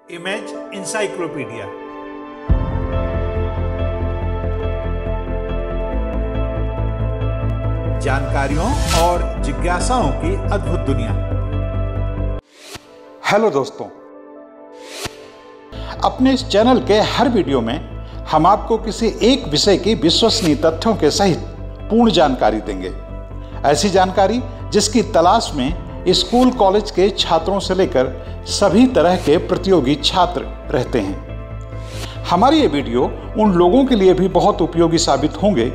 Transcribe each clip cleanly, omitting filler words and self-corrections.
Image encyclopedia. जानकारियों और जिज्ञासाओं की अद्भुत दुनिया। हेलो दोस्तों, अपने इस चैनल के हर वीडियो में हम आपको किसी एक विषय की विश्वसनीय तथ्यों के सहित पूर्ण जानकारी देंगे। ऐसी जानकारी जिसकी तलाश में स्कूल कॉलेज के छात्रों से लेकर सभी तरह के प्रतियोगी छात्र रहते हैं। हमारे ये वीडियो उन लोगों के लिए भी बहुत उपयोगी साबित होंगे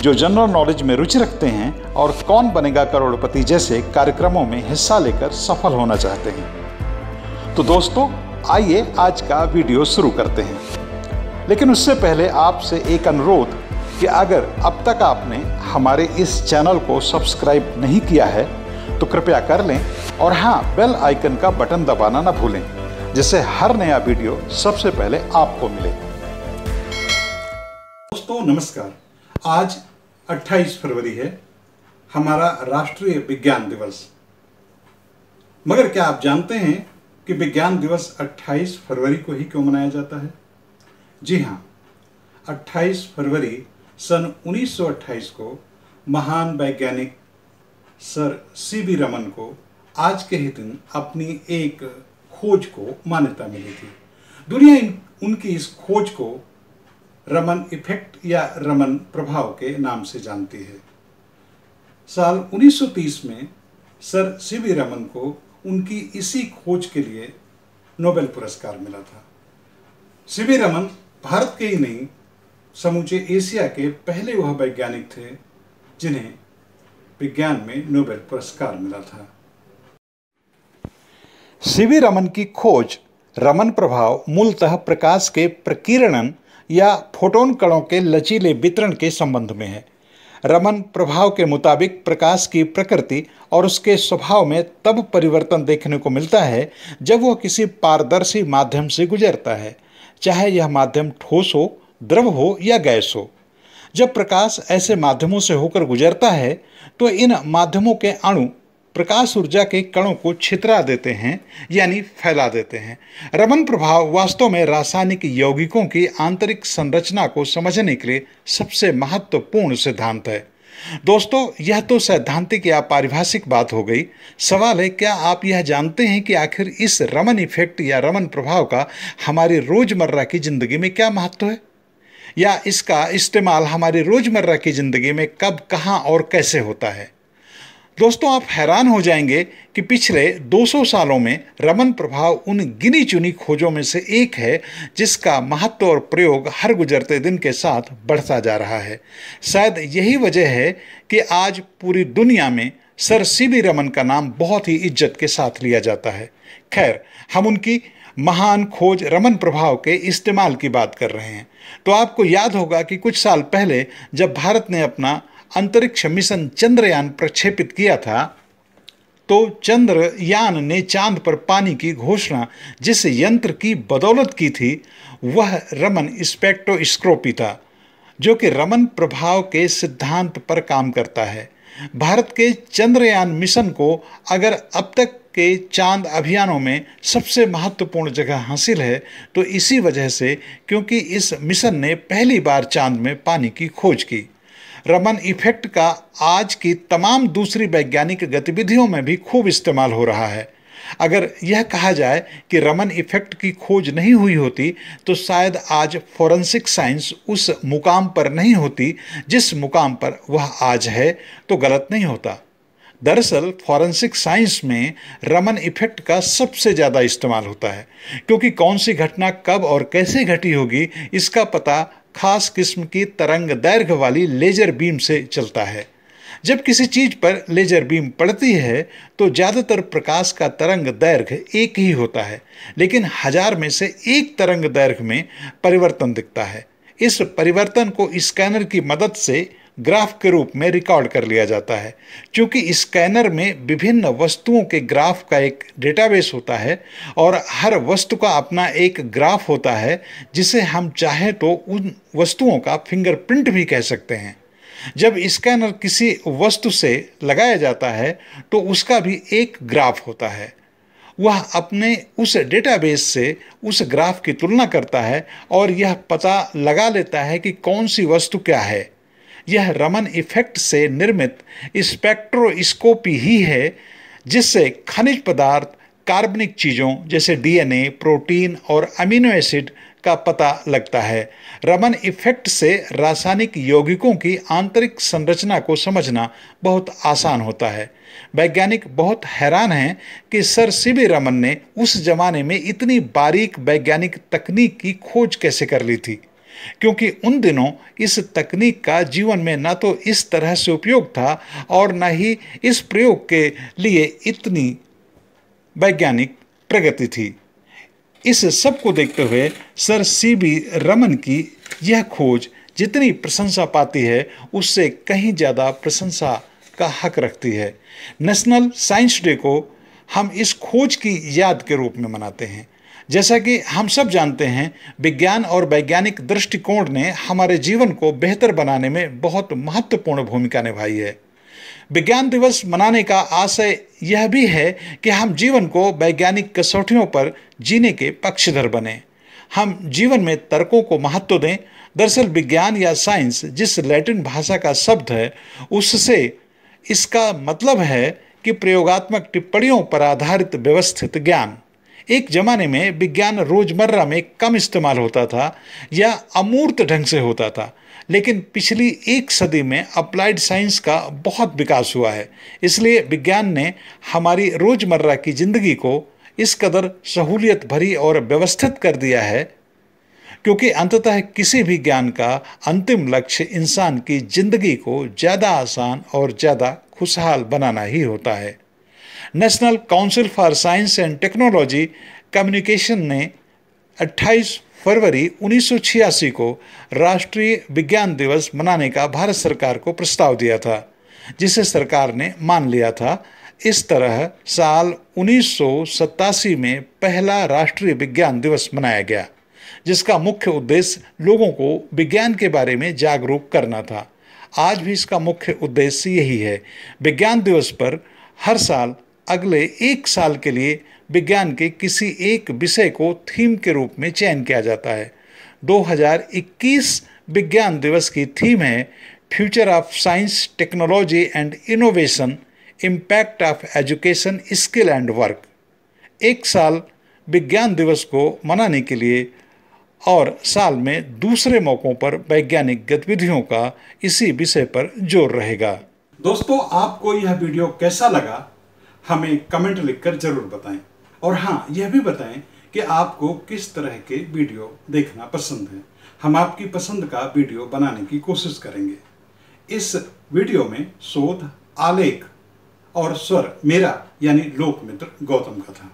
जो जनरल नॉलेज में रुचि रखते हैं और कौन बनेगा करोड़पति जैसे कार्यक्रमों में हिस्सा लेकर सफल होना चाहते हैं। तो दोस्तों, आइए आज का वीडियो शुरू करते हैं। लेकिन उससे पहले आपसे एक अनुरोध कि अगर अब तक आपने हमारे इस चैनल को सब्सक्राइब नहीं किया है तो कृपया कर लें और हाँ, बेल आइकन का बटन दबाना ना भूलें, जिससे हर नया वीडियो सबसे पहले आपको मिले। दोस्तों नमस्कार। आज 28 फरवरी है, हमारा राष्ट्रीय विज्ञान दिवस। मगर क्या आप जानते हैं कि विज्ञान दिवस 28 फरवरी को ही क्यों मनाया जाता है? जी हाँ, 28 फरवरी सन 1928 को महान वैज्ञानिक सर सीवी रमन को आज के ही दिन अपनी एक खोज को मान्यता मिली थी। दुनिया उनकी इस खोज को रमन इफेक्ट या रमन प्रभाव के नाम से जानती है। साल 1930 में सर सीवी रमन को उनकी इसी खोज के लिए नोबेल पुरस्कार मिला था। सीवी रमन भारत के ही नहीं, समूचे एशिया के पहले वह वैज्ञानिक थे जिन्हें विज्ञान में नोबेल पुरस्कार मिला था। सीवी रमन की खोज रमन प्रभाव मूलतः प्रकाश के प्रकीर्णन या फोटोन कणों के लचीले वितरण के संबंध में है। रमन प्रभाव के मुताबिक प्रकाश की प्रकृति और उसके स्वभाव में तब परिवर्तन देखने को मिलता है जब वह किसी पारदर्शी माध्यम से गुजरता है, चाहे यह माध्यम ठोस हो, द्रव हो या गैस हो। जब प्रकाश ऐसे माध्यमों से होकर गुजरता है तो इन माध्यमों के अणु प्रकाश ऊर्जा के कणों को छितरा देते हैं, यानी फैला देते हैं। रमन प्रभाव वास्तव में रासायनिक यौगिकों की आंतरिक संरचना को समझने के लिए सबसे महत्वपूर्ण सिद्धांत है। दोस्तों, यह तो सैद्धांतिक या पारिभाषिक बात हो गई। सवाल है, क्या आप यह जानते हैं कि आखिर इस रमन इफेक्ट या रमन प्रभाव का हमारी रोजमर्रा की जिंदगी में क्या महत्व है, या इसका इस्तेमाल हमारी रोजमर्रा की जिंदगी में कब, कहां और कैसे होता है? दोस्तों, आप हैरान हो जाएंगे कि पिछले 200 सालों में रमन प्रभाव उन गिनी चुनी खोजों में से एक है जिसका महत्व और प्रयोग हर गुजरते दिन के साथ बढ़ता जा रहा है। शायद यही वजह है कि आज पूरी दुनिया में सर सीवी रमन का नाम बहुत ही इज्जत के साथ लिया जाता है। खैर, हम उनकी महान खोज रमन प्रभाव के इस्तेमाल की बात कर रहे हैं। तो आपको याद होगा कि कुछ साल पहले जब भारत ने अपना अंतरिक्ष मिशन चंद्रयान प्रक्षेपित किया था तो चंद्रयान ने चांद पर पानी की घोषणा जिस यंत्र की बदौलत की थी वह रमन स्पेक्ट्रोस्कोपी था, जो कि रमन प्रभाव के सिद्धांत पर काम करता है। भारत के चंद्रयान मिशन को अगर अब तक के चांद अभियानों में सबसे महत्वपूर्ण जगह हासिल है तो इसी वजह से, क्योंकि इस मिशन ने पहली बार चांद में पानी की खोज की। रमन इफेक्ट का आज की तमाम दूसरी वैज्ञानिक गतिविधियों में भी खूब इस्तेमाल हो रहा है। अगर यह कहा जाए कि रमन इफेक्ट की खोज नहीं हुई होती तो शायद आज फॉरेंसिक साइंस उस मुकाम पर नहीं होती जिस मुकाम पर वह आज है, तो गलत नहीं होता। दरअसल फॉरेंसिक साइंस में रमन इफेक्ट का सबसे ज़्यादा इस्तेमाल होता है, क्योंकि कौन सी घटना कब और कैसे घटी होगी इसका पता खास किस्म की तरंग दैर्घ्य वाली लेजर बीम से चलता है। जब किसी चीज पर लेजर बीम पड़ती है तो ज़्यादातर प्रकाश का तरंग दैर्घ्य एक ही होता है, लेकिन 1000 में से एक तरंग दैर्घ्य में परिवर्तन दिखता है। इस परिवर्तन को स्कैनर की मदद से ग्राफ के रूप में रिकॉर्ड कर लिया जाता है। चूंकि स्कैनर में विभिन्न वस्तुओं के ग्राफ का एक डेटाबेस होता है और हर वस्तु का अपना एक ग्राफ होता है, जिसे हम चाहे तो उन वस्तुओं का फिंगरप्रिंट भी कह सकते हैं। जब स्कैनर किसी वस्तु से लगाया जाता है तो उसका भी एक ग्राफ होता है वह अपने उस डेटाबेस से उस ग्राफ की तुलना करता है और यह पता लगा लेता है कि कौन सी वस्तु क्या है। यह रमन इफेक्ट से निर्मित स्पेक्ट्रोस्कोपी ही है जिससे खनिज पदार्थ, कार्बनिक चीज़ों जैसे डीएनए, प्रोटीन और अमीनो एसिड का पता लगता है। रमन इफेक्ट से रासायनिक यौगिकों की आंतरिक संरचना को समझना बहुत आसान होता है। वैज्ञानिक बहुत हैरान हैं कि सर सीवी रमन ने उस जमाने में इतनी बारीक वैज्ञानिक तकनीक की खोज कैसे कर ली थी, क्योंकि उन दिनों इस तकनीक का जीवन में न तो इस तरह से उपयोग था और न ही इस प्रयोग के लिए इतनी वैज्ञानिक प्रगति थी। इस सब को देखते हुए सर सीवी रमन की यह खोज जितनी प्रशंसा पाती है उससे कहीं ज़्यादा प्रशंसा का हक रखती है। नेशनल साइंस डे को हम इस खोज की याद के रूप में मनाते हैं। जैसा कि हम सब जानते हैं, विज्ञान और वैज्ञानिक दृष्टिकोण ने हमारे जीवन को बेहतर बनाने में बहुत महत्वपूर्ण भूमिका निभाई है। विज्ञान दिवस मनाने का आशय यह भी है कि हम जीवन को वैज्ञानिक कसौटियों पर जीने के पक्षधर बने। हम जीवन में तर्कों को महत्व दें। दरअसल विज्ञान या साइंस जिस लैटिन भाषा का शब्द है उससे इसका मतलब है कि प्रयोगात्मक टिप्पणियों पर आधारित व्यवस्थित ज्ञान। एक जमाने में विज्ञान रोजमर्रा में कम इस्तेमाल होता था या अमूर्त ढंग से होता था, लेकिन पिछली एक सदी में अप्लाइड साइंस का बहुत विकास हुआ है। इसलिए विज्ञान ने हमारी रोजमर्रा की जिंदगी को इस कदर सहूलियत भरी और व्यवस्थित कर दिया है, क्योंकि अंततः किसी भी ज्ञान का अंतिम लक्ष्य इंसान की जिंदगी को ज़्यादा आसान और ज़्यादा खुशहाल बनाना ही होता है। National council for science and technology communication ने 28 फरवरी 1986 को राष्ट्रीय विज्ञान दिवस मनाने का भारत सरकार को प्रस्ताव दिया था, जिसे सरकार ने मान लिया था। इस तरह साल 1987 में पहला राष्ट्रीय विज्ञान दिवस मनाया गया, जिसका मुख्य उद्देश्य लोगों को विज्ञान के बारे में जागरूक करना था। आज भी इसका मुख्य उद्देश्य यही है। विज्ञान दिवस पर हर साल अगले एक साल के लिए विज्ञान के किसी एक विषय को थीम के रूप में चयन किया जाता है। 2021 विज्ञान दिवस की थीम है future of science, technology and innovation, impact of education, skill and work. एक साल विज्ञान दिवस को मनाने के लिए और साल में दूसरे मौक़ों पर वैज्ञानिक गतिविधियों का इसी विषय पर जोर रहेगा। दोस्तों, आपको यह वीडियो कैसा लगा हमें कमेंट लिखकर जरूर बताएं, और हाँ, यह भी बताएं कि आपको किस तरह के वीडियो देखना पसंद है। हम आपकी पसंद का वीडियो बनाने की कोशिश करेंगे। इस वीडियो में शोध, आलेख और स्वर मेरा यानी लोकमित्र गौतम का था।